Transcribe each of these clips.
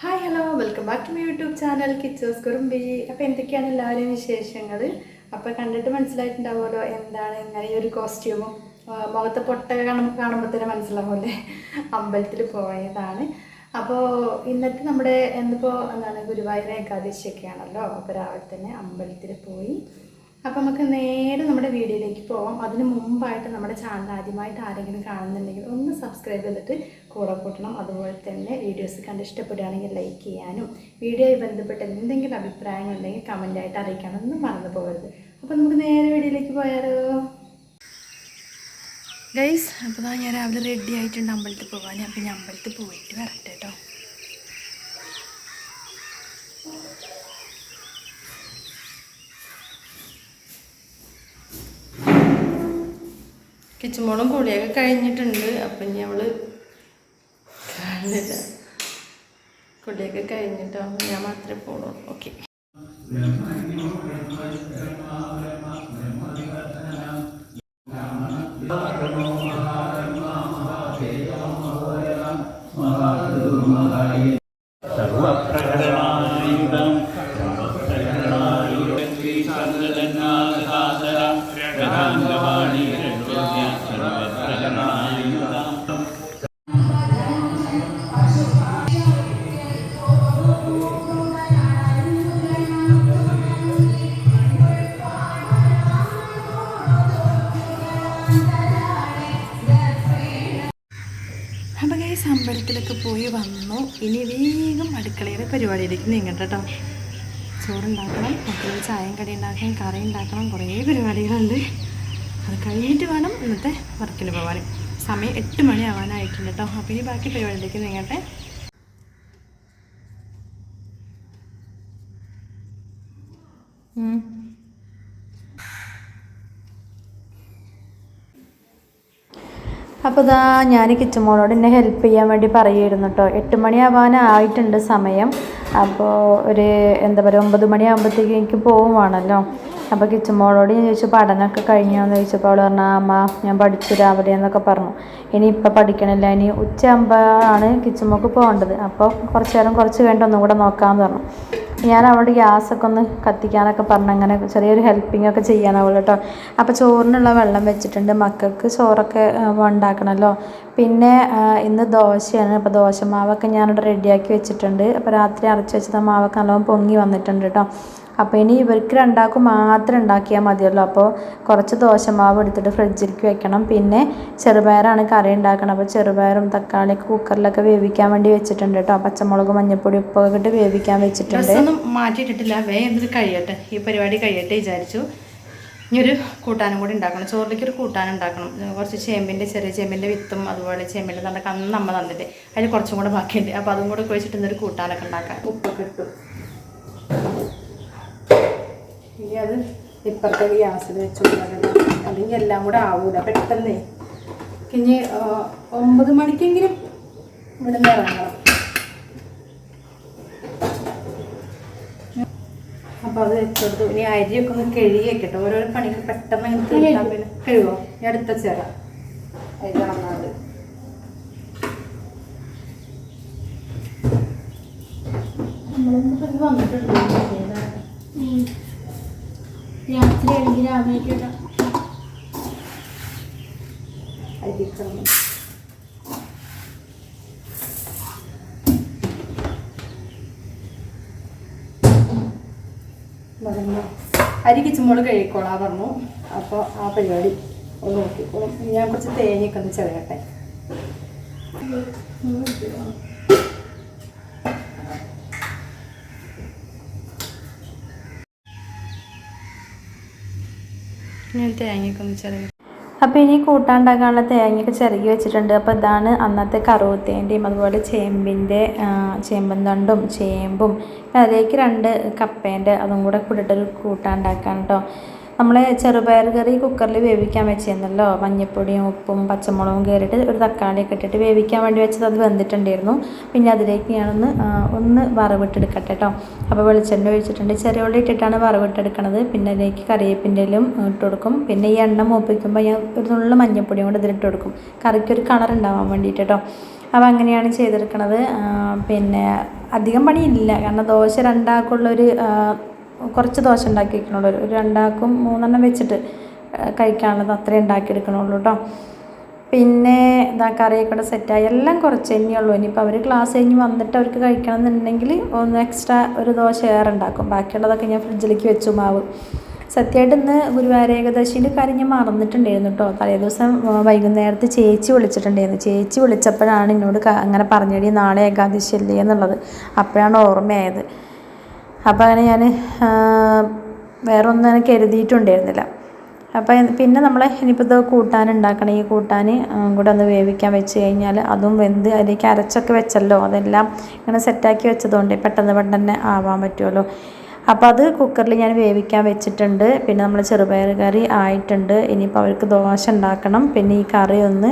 Hi hello welcome back to my YouTube channel Kichos Kurumbi. അപ്പോൾ എന്തൊക്കെയാണ് എല്ലാവരും വിശേഷങ്ങൾ? അപ്പോൾ കണ്ടിട്ട് മനസ്സിലായിട്ടുണ്ടാവുമല്ലോ എന്താണ് ഇങ്ങനെ ഈ ഒരു കോസ്റ്റ്യൂമും മുഖത്തെ പൊട്ടൊക്കെ കാണുമ്പോൾ തന്നെ മനസ്സിലാവുമല്ലേ. അമ്പലത്തിൽ പോയതാണ്. അപ്പോൾ ഇന്നത്തെ നമ്മുടെ എന്നിപ്പോൾ എന്താണ് ഗുരുവായൂർ ഏകാദശിയൊക്കെയാണല്ലോ. അപ്പോൾ രാവിലെ തന്നെ അമ്പലത്തിൽ പോയി. അപ്പോൾ നമുക്ക് നേരെ നമ്മുടെ വീഡിയോയിലേക്ക് പോകാം. അതിന് മുമ്പായിട്ട് നമ്മുടെ ചാനൽ ആദ്യമായിട്ട് ആരെങ്കിലും കാണുന്നുണ്ടെങ്കിൽ ഒന്ന് സബ്സ്ക്രൈബ് ചെയ്തിട്ട് കൂടെ കൂട്ടണം. അതുപോലെ തന്നെ വീഡിയോസ് കണ്ട് ഇഷ്ടപ്പെടുകയാണെങ്കിൽ ലൈക്ക് ചെയ്യാനും വീഡിയോയുമായി ബന്ധപ്പെട്ട് എന്തെങ്കിലും അഭിപ്രായങ്ങളുണ്ടെങ്കിൽ കമൻറ്റായിട്ട് അറിയിക്കാനൊന്നും മറന്നു പോകരുത്. അപ്പോൾ നമുക്ക് നേരെ വീഡിയോയിലേക്ക് പോയാലോ ഗൈസ്. അപ്പോൾ ഞാൻ രാവിലെ റെഡി ആയിട്ടുണ്ട് അമ്പലത്തിൽ പോകാൻ. അപ്പോൾ ഞാൻ അമ്പലത്തിൽ പോയിട്ട് വരട്ടെ കേട്ടോ. കിച്ചുമോളും കുളിയൊക്കെ കഴിഞ്ഞിട്ടുണ്ട്. അപ്പം ഞങ്ങൾ കാണില്ല, കുളിയൊക്കെ കഴിഞ്ഞിട്ടോ. ഞാൻ മാത്രമേ പോകണു. ഓക്കെ. അപ്പോൾ ഗൈസ് അമ്പലത്തിലൊക്കെ പോയി വന്നു. ഇനി വേഗം അടുക്കളയുടെ പരിപാടിയിലേക്ക് നീങ്ങട്ടെ കേട്ടോ. ചോറുണ്ടാക്കണം, മക്കൾ ചായയും കടി ഉണ്ടാക്കണം, കറി ഉണ്ടാക്കണം, കുറേ പരിപാടികളുണ്ട്. അത് കഴിഞ്ഞിട്ട് വേണം ഇന്നത്തെ വർക്കിന് പോകാൻ. സമയം 8 മണി ആവാനായിട്ടുണ്ട് കേട്ടോ. അപ്പോൾ ഇനി ബാക്കി പരിപാടിയിലേക്ക് നീങ്ങട്ടെ. അപ്പോൾ ഇതാ ഞാൻ കിച്ചുമോളോട് എന്നെ ഹെൽപ്പ് ചെയ്യാൻ വേണ്ടി പറയുമായിരുന്നു കേട്ടോ. 8 മണിയാവാനായിട്ടുണ്ട് സമയം. അപ്പോൾ ഒരു എന്താ പറയുക 9 മണിയാകുമ്പോഴത്തേക്ക് എനിക്ക് പോവുകയാണല്ലോ. അപ്പോൾ കിച്ചുമോളോട് ഞാൻ ചോദിച്ചു പഠനമൊക്കെ കഴിഞ്ഞോന്ന് ചോദിച്ചപ്പോൾ അവൾ പറഞ്ഞു അമ്മ ഞാൻ പഠിച്ചു രാവിലെ എന്നൊക്കെ പറഞ്ഞു. ഇനി ഇപ്പം പഠിക്കണില്ല, ഇനി ഉച്ചയാകുമ്പോഴാണ് കിച്ചുമോൾക്ക് പോകേണ്ടത്. അപ്പോൾ കുറച്ച് കഴിഞ്ഞിട്ട് ഒന്നും കൂടെ നോക്കാമെന്ന് പറഞ്ഞു. ഞാൻ അവിടെ ഗ്യാസൊക്കെ ഒന്ന് കത്തിക്കാനൊക്കെ പറഞ്ഞു. അങ്ങനെ ചെറിയൊരു ഹെൽപ്പിംഗ് ഒക്കെ ചെയ്യാനാവുള്ളൂ കേട്ടോ. അപ്പോൾ ചോറിനുള്ള വെള്ളം വെച്ചിട്ടുണ്ട്. മക്കൾക്ക് ചോറൊക്കെ ഉണ്ടാക്കണമല്ലോ. പിന്നെ ഇന്ന് ദോശയാണ്. അപ്പോൾ ദോശമാവൊക്കെ ഞാനിവിടെ റെഡിയാക്കി വെച്ചിട്ടുണ്ട്. അപ്പോൾ രാത്രി അരച്ച് വെച്ചത് മാവൊക്കെ നല്ലോണം പൊങ്ങി വന്നിട്ടുണ്ട് കേട്ടോ. അപ്പോൾ ഇനി ഇവർക്ക് രണ്ടാൾക്കും മാത്രം ഉണ്ടാക്കിയാൽ മതിയല്ലോ. അപ്പോൾ കുറച്ച് ദോശമാവ് എടുത്തിട്ട് ഫ്രിഡ്ജിലേക്ക് വെക്കണം. പിന്നെ ചെറുപയറാണ് കറി ഉണ്ടാക്കണം. അപ്പോൾ ചെറുപയറും തക്കാളിയൊക്കെ കുക്കറിലൊക്കെ വേവിക്കാൻ വേണ്ടി വെച്ചിട്ടുണ്ട് കേട്ടോ. പച്ചമുളക് മഞ്ഞൾപ്പൊടി ഉപ്പൊക്കെ ഇട്ട് വേവിക്കാൻ വെച്ചിട്ടുണ്ട്. ഒന്നും മാറ്റിയിട്ടിട്ടില്ല. വേഗം കഴിയട്ടെ, ഈ പരിപാടി കഴിയട്ടെ വിചാരിച്ചു. ഇനി ഒരു കൂട്ടാനും കൂടി ഉണ്ടാക്കണം. ചോറിലേക്ക് ഒരു കൂട്ടാനും ഉണ്ടാക്കണം. കുറച്ച് ചെറിയ ചേമ്പിൻ്റെ വിത്തും അതുപോലെ ചേമ്പിൻ്റെ തണ്ടൊക്കെ അന്ന് അമ്മ തന്നിട്ട് അതിൽ കുറച്ചും കൂടെ ബാക്കിയുണ്ട്. അപ്പോൾ അതും കൂടെ കുഴിച്ചിട്ട് ഇന്നൊരു കൂട്ടാനൊക്കെ ഉണ്ടാക്കാം. ഉപ്പൊക്കെ ഇട്ടു. ഇനി അത് ഇപ്പുറത്തെ ഗ്യാസിൽ വെച്ച് കൊടുക്കണം. അല്ലെങ്കിൽ എല്ലാം കൂടെ ആവൂല പെട്ടെന്ന്. ഇനി 9 മണിക്കെങ്കിലും ഇവിടെ നിന്ന് ഇറങ്ങണം. അപ്പോൾ അത് വെച്ചെടുത്തു. ഇനി അരിയൊക്കെ ഒന്ന് കഴുകി വെക്കട്ടെ. ഓരോരോ പണികൾ പെട്ടെന്ന് തീർക്കാൻ. പിന്നെ കഴുകുമോ? ഞാൻ അടുത്ത ചേരാ അരി ഇറങ്ങാണ്ട്. നമ്മളൊന്നും വന്നിട്ടുണ്ട് രാത്രി അല്ലെങ്കിൽ രാവിലെ അരി കിച്ചുമ്പോൾ കഴിക്കോളാ പറഞ്ഞു. അപ്പോൾ ആ പരിപാടി ഒന്ന് നോക്കിക്കോളും. ഞാൻ കുറച്ച് തേങ്ങയൊക്കെ ഒന്ന് ചെറിയട്ടെ. ഞാൻ തേങ്ങയൊക്കെ ഒന്ന് ചെറിയ. അപ്പോൾ ഇനി കൂട്ടാണ്ടാക്കാനുള്ള തേങ്ങയൊക്കെ ചിരകി വെച്ചിട്ടുണ്ട്. അപ്പോൾ ഇതാണ് അന്നത്തെ കറുവത്തേൻ്റെയും അതുപോലെ ചേമ്പൻ തണ്ടും ചേമ്പും അതിലേക്ക് 2 കപ്പേൻ്റെ അതും കൂടെ കൂടിയിട്ടൊരു കൂട്ടാണ്ടാക്കാൻ കേട്ടോ. നമ്മൾ ചെറുപയർ കറി കുക്കറിൽ വേവിക്കാൻ വെച്ചിരുന്നല്ലോ. മഞ്ഞൾപ്പൊടിയും ഉപ്പും പച്ചമുളകും കയറിയിട്ട് ഒരു തക്കാളിയൊക്കെ ഇട്ടിട്ട് വേവിക്കാൻ വേണ്ടി വെച്ചത് അത് വെന്തിട്ടുണ്ടായിരുന്നു. പിന്നെ അതിലേക്ക് ഞാനൊന്ന് വറവിട്ടെടുക്കട്ടെ കേട്ടോ. അപ്പോൾ വെളിച്ചെണ്ണ ഒഴിച്ചിട്ടുണ്ട്. ചെറിയ ഉള്ളി ഇട്ടിട്ടാണ് വറവിട്ടെടുക്കണത്. പിന്നെ അതിലേക്ക് കറിവേപ്പിൻ്റെലും ഇട്ട് കൊടുക്കും. പിന്നെ ഈ എണ്ണ മൂപ്പിക്കുമ്പോൾ ഞാൻ ഒരു നുള്ള മഞ്ഞൾപ്പൊടിയും കൂടെ ഇതിലിട്ട് കൊടുക്കും, കറിക്കൊരു കളർ ഉണ്ടാവാൻ വേണ്ടിയിട്ട് കേട്ടോ. അപ്പോൾ അങ്ങനെയാണ് ചെയ്തെടുക്കണത്. പിന്നെ അധികം പണിയില്ല. കാരണം ദോശ രണ്ടാൾക്കുള്ളൊരു കുറച്ച് ദോശ ഉണ്ടാക്കി വെക്കണുള്ളൂ. ഒരു രണ്ടാൾക്കും 3 വെച്ചിട്ട് കഴിക്കാനുള്ളത് അത്രയും ഉണ്ടാക്കിയെടുക്കണുള്ളൂ കേട്ടോ. പിന്നെ ഇതാ കറിയൊക്കെ കൂടെ സെറ്റായി. എല്ലാം കുറച്ച് തന്നെയുള്ളൂ. ഇനിയിപ്പോൾ അവർ ക്ലാസ് കഴിഞ്ഞ് വന്നിട്ട് അവർക്ക് കഴിക്കണം എന്നുണ്ടെങ്കിൽ ഒന്ന് എക്സ്ട്രാ ഒരു ദോശ ഏറെ ഉണ്ടാക്കും. ബാക്കിയുള്ളതൊക്കെ ഞാൻ ഫ്രിഡ്ജിലേക്ക് വെച്ചു മാവ്. സത്യമായിട്ട് ഇന്ന് ഗുരുവായൂർ ഏകാദശീൻ്റെ കാര്യം ഞാൻ മറന്നിട്ടുണ്ടായിരുന്നു കേട്ടോ. തലേദിവസം വൈകുന്നേരത്ത് ചേച്ചി വിളിച്ചിട്ടുണ്ടായിരുന്നു. ചേച്ചി വിളിച്ചപ്പോഴാണ് എന്നോട് അങ്ങനെ പറഞ്ഞടി നാളെ ഏകാദശി അല്ലേ എന്നുള്ളത്. അപ്പോഴാണ് ഓർമ്മയായത്. അപ്പോൾ അങ്ങനെ ഞാൻ വേറെ ഒന്നും എനിക്ക് കരുതിയിട്ടുണ്ടായിരുന്നില്ല. അപ്പോൾ പിന്നെ നമ്മൾ ഇനിയിപ്പോൾ ഇത് കൂട്ടാൻ ഉണ്ടാക്കണം. ഈ കൂട്ടാൻ കൂടെ ഒന്ന് വേവിക്കാൻ വെച്ച് കഴിഞ്ഞാൽ അതും വെന്ത് അതിലേക്ക് അരച്ചൊക്കെ വെച്ചല്ലോ, അതെല്ലാം ഇങ്ങനെ സെറ്റാക്കി വെച്ചതുകൊണ്ട് പെട്ടെന്ന് പെട്ടെന്ന് ആവാൻ പറ്റുമല്ലോ. അപ്പോൾ അത് കുക്കറിൽ ഞാൻ വേവിക്കാൻ വെച്ചിട്ടുണ്ട്. പിന്നെ നമ്മൾ ചെറുപയർ കറി ആയിട്ടുണ്ട്. ഇനിയിപ്പോൾ അവർക്ക് ദോശ ഉണ്ടാക്കണം. പിന്നെ ഈ കറി ഒന്ന്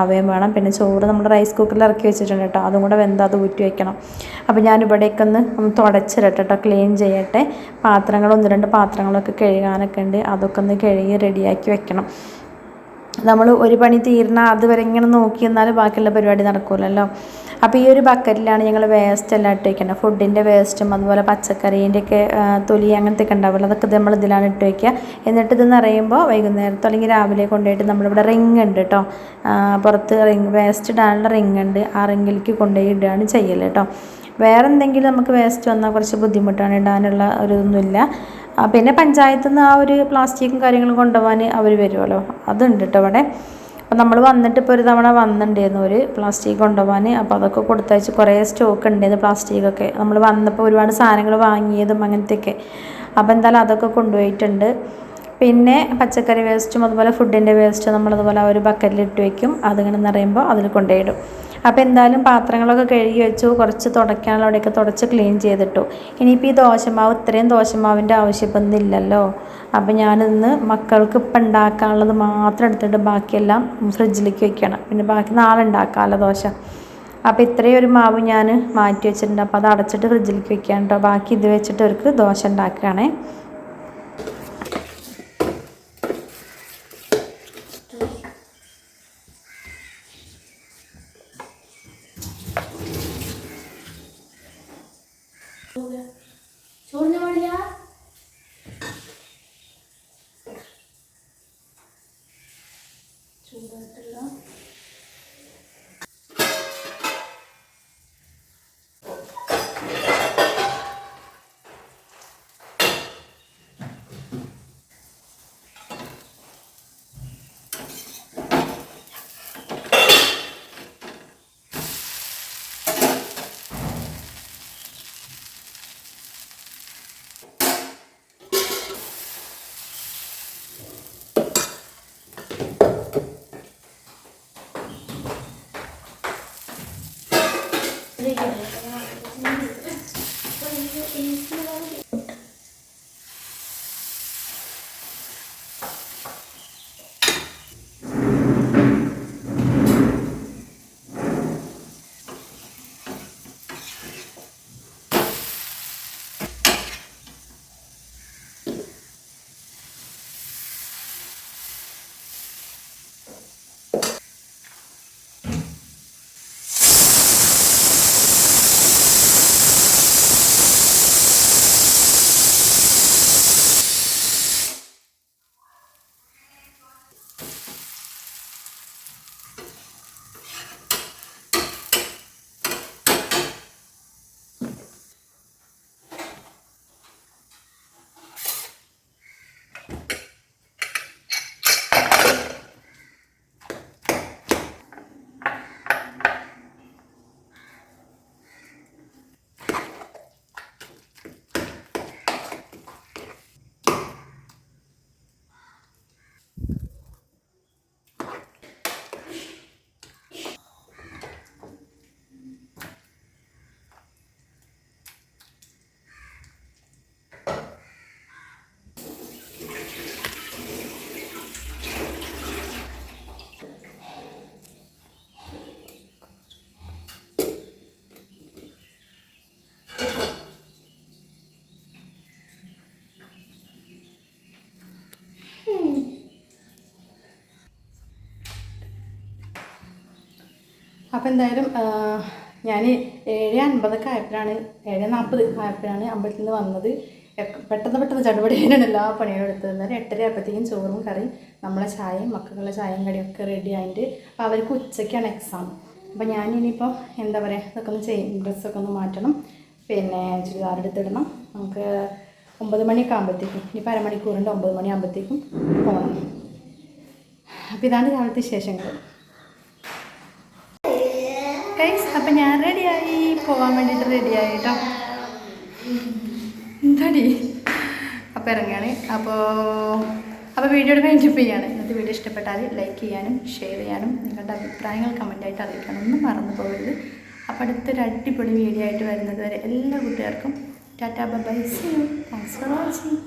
ആവുകയും വേണം. പിന്നെ ചോറ് നമ്മൾ റൈസ് കുക്കറിൽ ഇറക്കി വെച്ചിട്ടുണ്ട് കേട്ടോ. അതും കൂടെ വെന്ത് അത് ഊറ്റി വയ്ക്കണം. അപ്പോൾ ഞാൻ ഇവിടേക്ക് ഒന്ന് തുടച്ചിരട്ടെ കേട്ടോ, ക്ലീൻ ചെയ്യട്ടെ. പാത്രങ്ങൾ 1-2 പാത്രങ്ങളൊക്കെ കഴുകാനൊക്കെ ഉണ്ട്. അതൊക്കെ ഒന്ന് കഴുകി റെഡിയാക്കി വെക്കണം. നമ്മൾ ഒരു പണി തീരണ അതുവരെ ഇങ്ങനെ നോക്കി എന്നാൽ ബാക്കിയുള്ള പരിപാടി നടക്കില്ലല്ലോ. അപ്പോൾ ഈ ഒരു ബക്കറ്റിലാണ് ഞങ്ങൾ വേസ്റ്റ് എല്ലാം ഇട്ട് വയ്ക്കുന്നത്. ഫുഡിൻ്റെ വേസ്റ്റും അതുപോലെ പച്ചക്കറീൻ്റെയൊക്കെ തൊലി അങ്ങനത്തെ ഒക്കെ ഉണ്ടാവില്ല, അതൊക്കെ നമ്മൾ ഇതിലാണ് ഇട്ട് വയ്ക്കുക. എന്നിട്ട് ഇത് നിറയുമ്പോൾ വൈകുന്നേരത്തോ അല്ലെങ്കിൽ രാവിലെ കൊണ്ടുപോയിട്ട് നമ്മളിവിടെ റിങ് ഉണ്ട് കേട്ടോ, പുറത്ത് വേസ്റ്റ് ഇടാനുള്ള റിങ് ഉണ്ട്. ആ റിങ്ങിലേക്ക് കൊണ്ടുപോയി ഇടുകയാണ് ചെയ്യൽ കേട്ടോ. വേറെ എന്തെങ്കിലും നമുക്ക് വേസ്റ്റ് വന്നാൽ കുറച്ച് ബുദ്ധിമുട്ടാണ്, ഇടാനുള്ള ഒരു ഇതൊന്നുമില്ല. പിന്നെ പഞ്ചായത്തിൽ നിന്ന് ആ ഒരു പ്ലാസ്റ്റിക്കും കാര്യങ്ങളും കൊണ്ടുപോകാൻ അവർ വരുമല്ലോ, അതുണ്ട് കേട്ടോ ഇവിടെ. അപ്പോൾ നമ്മൾ വന്നിട്ട് ഇപ്പോൾ ഒരു തവണ വന്നിട്ടുണ്ടായിരുന്നു ഒരു പ്ലാസ്റ്റിക് കൊണ്ടുപോകാൻ. അപ്പോൾ അതൊക്കെ കൊടുത്തയച്ച് കുറേ സ്റ്റോക്ക് ഉണ്ടായിരുന്നു പ്ലാസ്റ്റിക്കൊക്കെ. നമ്മൾ വന്നപ്പോൾ ഒരുപാട് സാധനങ്ങൾ വാങ്ങിയതും അങ്ങനത്തെയൊക്കെ. അപ്പോൾ എന്തായാലും അതൊക്കെ കൊണ്ടുപോയിട്ടുണ്ട്. പിന്നെ പച്ചക്കറി വേസ്റ്റും അതുപോലെ ഫുഡിൻ്റെ വേസ്റ്റും നമ്മളതുപോലെ ആ ഒരു ബക്കറ്റിലിട്ട് വയ്ക്കും. അതിങ്ങനെ നിറയുമ്പോൾ അതിൽ കൊണ്ടുപോയിടും. അപ്പോൾ എന്തായാലും പാത്രങ്ങളൊക്കെ കഴുകി വെച്ചു. കുറച്ച് തുടയ്ക്കാനുള്ള അവിടെയൊക്കെ തുടച്ച് ക്ലീൻ ചെയ്തിട്ടു. ഇനിയിപ്പോൾ ഈ ദോശമാവ് ഇത്രയും ദോശമാവിൻ്റെ ആവശ്യമൊന്നും ഇല്ലല്ലോ. അപ്പോൾ ഞാനിന്ന് മക്കൾക്ക് ഇപ്പം ഉണ്ടാക്കാനുള്ളത് മാത്രം എടുത്തിട്ട് ബാക്കിയെല്ലാം ഫ്രിഡ്ജിലേക്ക് വെക്കണം. പിന്നെ ബാക്കി നാളെ ഉണ്ടാക്കാമല്ലോ ദോശ. അപ്പോൾ ഇത്രയും ഒരു മാവ് ഞാൻ മാറ്റി വെച്ചിട്ടുണ്ട്. അപ്പോൾ അത് അടച്ചിട്ട് ഫ്രിഡ്ജിലേക്ക് വെക്കാൻ കേട്ടോ. ബാക്കി ഇത് വെച്ചിട്ട് അവർക്ക് ദോശ ഉണ്ടാക്കുകയാണേ. അപ്പോൾ എന്തായാലും ഞാൻ 7:50 ആയപ്പോഴാണ് 7:40 ആയപ്പോഴാണ് അമ്പലത്തിൽ നിന്ന് വന്നത്. പെട്ടെന്ന് ചടുപടിയാണ് എല്ലാ പണികളും എടുത്തത്. എന്നാലും 8:30 ആയപ്പോഴത്തേക്കും ചോറും കറിയും നമ്മളെ ചായയും മക്കളുടെ ചായയും കടിയൊക്കെ റെഡി ആയിട്ട്. അപ്പോൾ അവർക്ക് ഉച്ചയ്ക്കാണ് എക്സാം. അപ്പോൾ ഞാനിനിയിപ്പോൾ എന്താ പറയുക, ഇതൊക്കെ ഒന്ന് ഡ്രസ്സൊക്കെ ഒന്ന് മാറ്റണം, പിന്നെ ചുരിദാർ എടുത്തിടണം. നമുക്ക് 9 മണിയൊക്കെ ആകുമ്പോഴത്തേക്കും, ഇനിയിപ്പോൾ അരമണിക്കൂറുണ്ട്, 9 മണി ആകുമ്പോഴത്തേക്കും പോകണം. അപ്പോൾ ഇതാണ് രാവിലത്തെ വിശേഷങ്ങൾ. അപ്പം ഞാൻ റെഡിയായി, പോകാൻ വേണ്ടിയിട്ട് റെഡിയായി കേട്ടോ. എന്താടി അപ്പോൾ ഇറങ്ങുകയാണ്. അപ്പോൾ വീഡിയോയുടെ വൈൻഡപ്പ് ചെയ്യാണ്. ഇന്നത്തെ വീഡിയോ ഇഷ്ടപ്പെട്ടാൽ ലൈക്ക് ചെയ്യാനും ഷെയർ ചെയ്യാനും നിങ്ങളുടെ അഭിപ്രായങ്ങൾ കമൻറ്റായിട്ട് അറിയിക്കാനും ഒന്നും മറന്നു പോകരുത്. അപ്പോൾ അടുത്തൊരു അടിപൊളി വീഡിയോ ആയിട്ട് വരുന്നത് വരെ എല്ലാ കൂട്ടുകാർക്കും tata bye bye, see you, thanks for watching.